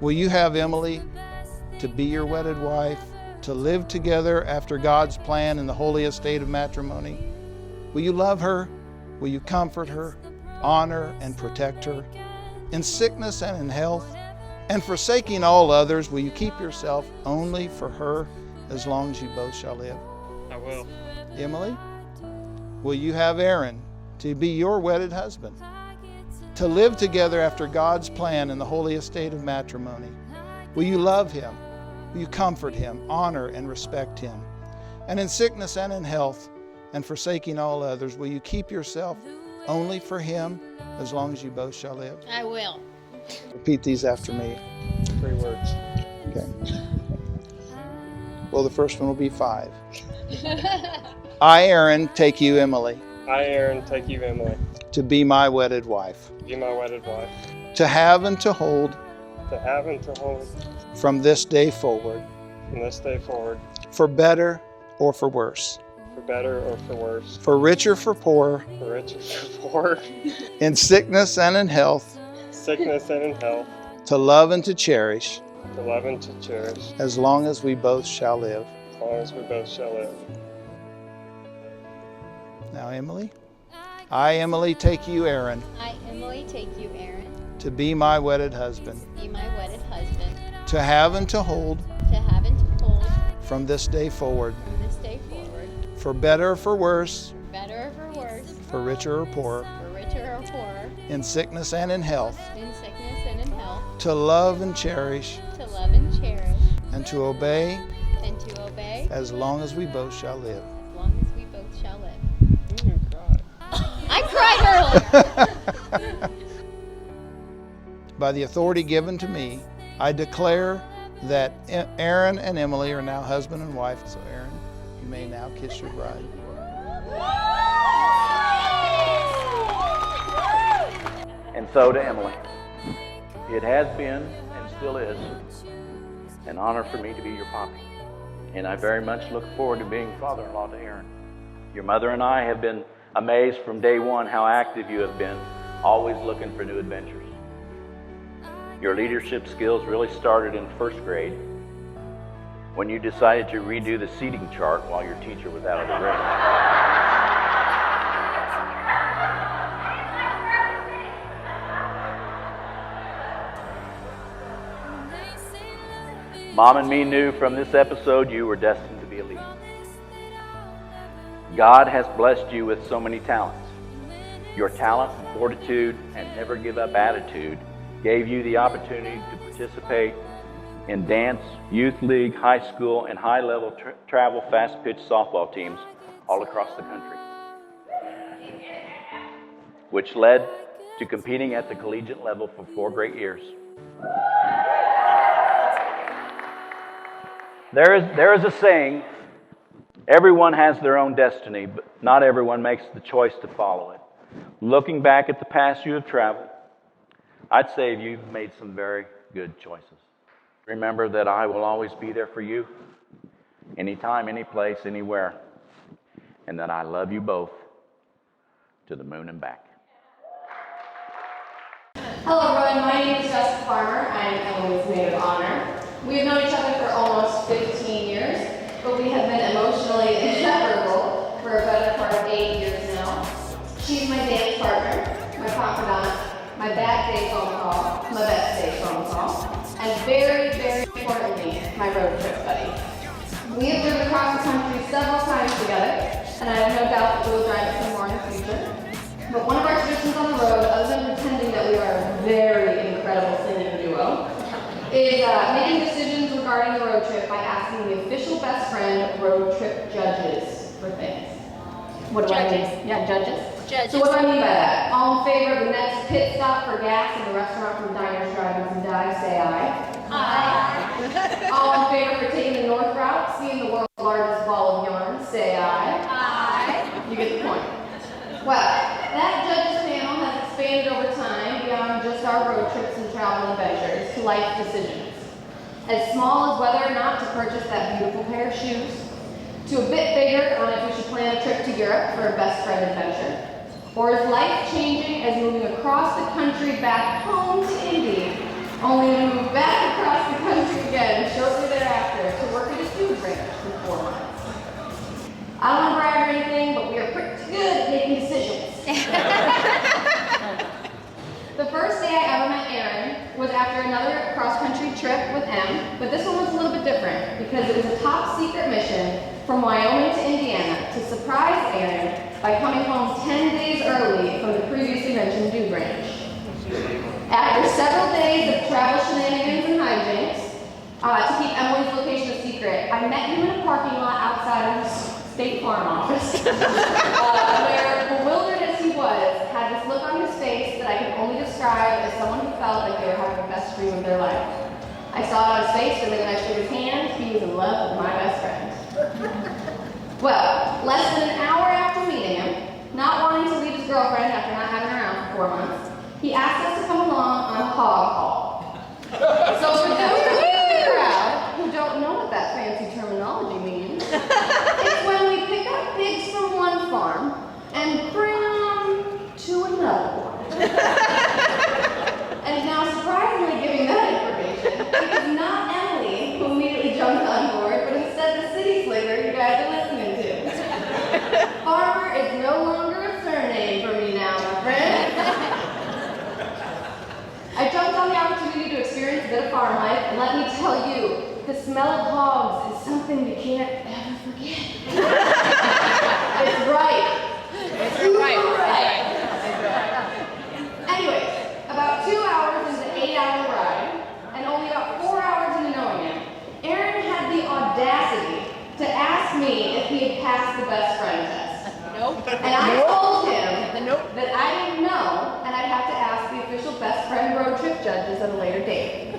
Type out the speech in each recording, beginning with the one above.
Will you have Emily to be your wedded wife, to live together after God's plan in the holy estate of matrimony? Will you love her? Will you comfort her, honor and protect her? In sickness and in health, and forsaking all others, will you keep yourself only for her as long as you both shall live? I will. Emily, will you have Aaron to be your wedded husband, to live together after God's plan in the holy estate of matrimony? Will you love him? Will you comfort him, honor and respect him? And in sickness and in health, and forsaking all others, will you keep yourself only for him as long as you both shall live? I will. Repeat these after me. 3 words. Okay. Well, the first one will be 5. I, Aaron, take you, Emily, I, Aaron, take you, Emily, to be my wedded wife, to be my wedded wife, to have and to hold to have and to hold from this day forward, from this day forward, for better or for worse, for better or for worse, for rich or for poor, for rich or for poor, in sickness and in health, sickness and in health, to love and to cherish, to love and to cherish, as long as we both shall live. as long as we both shall live. Now, Emily. I, Emily, take you, Aaron, I, Emily, take you, Aaron, to be my wedded husband, to be my wedded husband, to have and to hold to have and to hold from this day forward, from this day forward, for better or for worse, for better or for worse, for richer or poorer, for richer or poorer, in sickness and in health, in sickness and in health, to love and cherish, to love and cherish, and to obey and to obey as long as we both shall live. as long as we both shall live. You cried. I cried earlier. By the authority given to me, I declare that Aaron and Emily are now husband and wife. So Aaron, you may now kiss your bride. And so to Emily, it has been and still is an honor for me to be your poppy. And I very much look forward to being father-in-law to Aaron. Your mother and I have been amazed from day one how active you have been, always looking for new adventures. Your leadership skills really started in first grade when you decided to redo the seating chart while your teacher was out of the room. Mom and me knew from this episode you were destined to be a leader. God has blessed you with so many talents. Your talent, fortitude, and never give up attitude gave you the opportunity to participate in dance, youth league, high school, and high-level travel fast-pitch softball teams all across the country, which led to competing at the collegiate level for 4 great years. There is a saying, everyone has their own destiny, but not everyone makes the choice to follow it. Looking back at the past you have traveled, I'd say you've made some very good choices. Remember that I will always be there for you, anytime, any place, anywhere, and that I love you both to the moon and back. Hello everyone, my name is Jessica Farmer. I'm Emily's maid of honor. We have known each other for almost 15 years, but we have been emotionally inseparable for a better part of 8 years now. She's my dance partner, my confidant, my bad day phone call, my best day phone call, and very, very importantly, my road trip buddy. We have driven across the country several times together, and I have no doubt that we will drive it some more in the future. But one of our traditions on the road, other than pretending that we are a very incredible singing duo, is making decisions regarding the road trip by asking the official best friend road trip judges for things. What do I mean? Yeah, judges. So what do I mean by that? All in favor of the next pit stop for gas in the restaurant from Diners, Drive-Ins, and Dives, say aye. Aye. All in favor for taking the north route, seeing the world's largest ball of yarn, say aye. Aye. You get the point. Well, that judges panel has expanded over time beyond just our road trips and travel adventures to life decisions. As small as whether or not to purchase that beautiful pair of shoes, to a bit bigger on if we should plan a trip to Europe for a best friend adventure, or as life-changing as moving across the country back home to Indy only to move back across the country again shortly thereafter to work at a food ranch for 4 months. I don't want to brag or anything, but we are pretty good at making decisions. The first day I ever met Aaron was after another cross-country trip with Em, but this one was a little bit different because it was a top-secret mission from Wyoming to Indiana to surprise Aaron by coming home 10 days early from the previously mentioned dude ranch. After several days of travel shenanigans and hijinks, to keep Emily's location a secret, I met him in a parking lot outside of the State Farm office, where, bewildered as he was, had this look on his face that I can only describe as someone who felt like they were having the best dream of their life. I saw it on his face the minute I shook his hand. He was in love with my best friend. Well, less than an hour after meeting him, not wanting to leave his girlfriend after not having her around for 4 months, he asked us to come along on a hog haul. So for those of you in the crowd who don't know what that fancy terminology means, it's when we pick up pigs from one farm and bring them to another one. And now, surprisingly, giving that information, it was not Emily who immediately jumped on board, but instead the city slinger you guys are listening to. Farmer is no longer a surname for me now, my friend. I jumped on the opportunity to experience a bit of farm life, and let me tell you, the smell of hogs is something you can't ever forget. It's right. It's right. Anyways, about 2 hours into the 8-hour ride, and only about 4 hours into knowing him, Aaron had the audacity to ask me if he had passed the best friend test. Nope. And I told him that I didn't know, and I'd have to ask the official best friend road trip judges at a later date.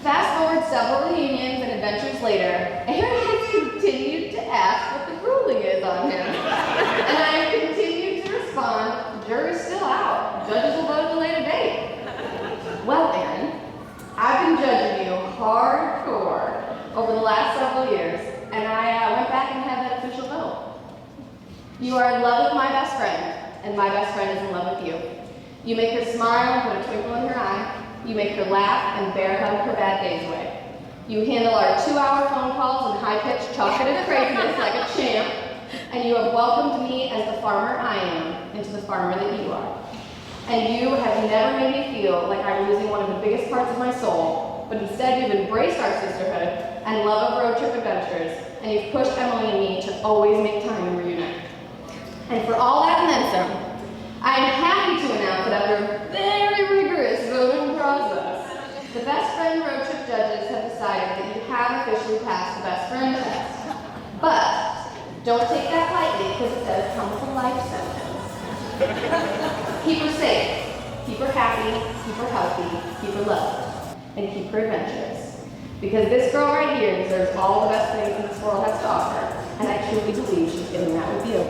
Fast forward several reunions and adventures later, Aaron has continued to ask what the ruling is on him. And I have continued to respond, the jury's still out. Judges will vote at a later date. Well, Aaron, I've been judging you hardcore over the last several years, and I went back and had that official vote. You are in love with my best friend, and my best friend is in love with you. You make her smile and put a twinkle in her eye. You make her laugh and bear hug her bad days away. You handle our 2-hour phone calls and high-pitched talkative craziness like a champ, and you have welcomed me as the farmer I am into the farmer that you are. And you have never made me feel like I'm losing one of the biggest parts of my soul, but instead you've embraced our sisterhood and love of road trip adventures, and you've pushed Emily and me to always make time and reunite. And for all that and then some, I am happy to announce that after a very rigorous voting process, the best friend road trip judges have decided that you have officially passed the best friend test. But don't take that lightly because it does come with a life sentence. Keep her safe, keep her happy, keep her healthy, keep her loved, and keep her adventurous. Because this girl right here deserves all the best things that this world has to offer, and I truly believe she's getting that with you.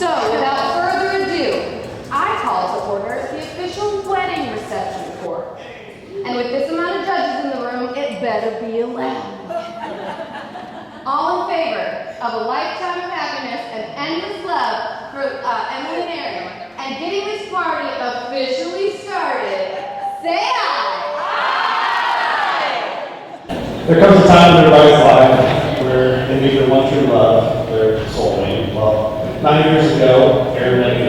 So, without further ado, I call to order the official wedding reception court. And with this amount of judges in the room, it better be allowed. All in favor of a lifetime of happiness and endless love for Emily and Aaron, and getting this party officially started, say aye! Aye! There comes a time in everybody's life where they meet their one true love, their soulmate. Well, 9 years ago, Aaron met me.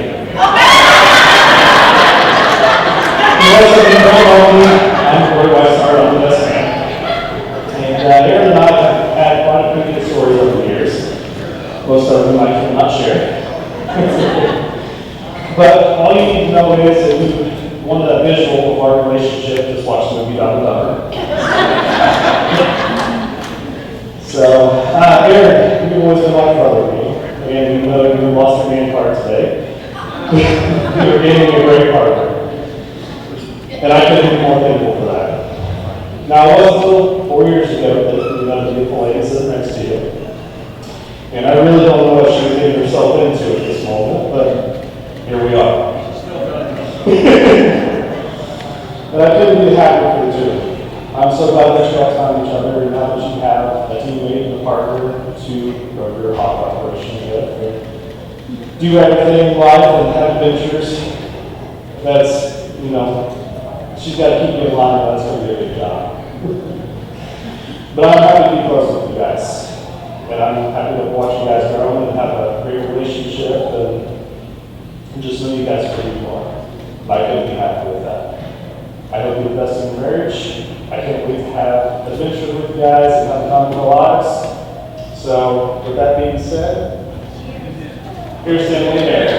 I'm Corey Weissart, I'm the best man. And Aaron and I have had quite a few good stories over the years. Most of them I cannot share. But all you need to know is that if you wanted a visual of our relationship, just watch the movie Dumb and Dumber. So, Aaron, you've always been like brother to me. And even though you lost your main part today, you're gaining a great partner. And I couldn't be more thankful for that. Now, it wasn't until 4 years ago that you met a beautiful lady sitting next to you. And I really don't know what she was getting herself into at this moment, but here we are. But I couldn't be happier for the two. I'm so glad that you guys found each other, and now that you have a teammate and a partner to go through a hog operation with, do everything in life and have adventures that's, she's got to keep me in line, and that's going to be a big job. But I'm happy to be close with you guys. And I'm happy to watch you guys grow and have a great relationship and just know you guys for who you are. I couldn't be happy with that. I hope you're the best in your marriage. I can't wait to have adventures with you guys and have fun in our lives. So, with that being said, here's to Emily and Eric.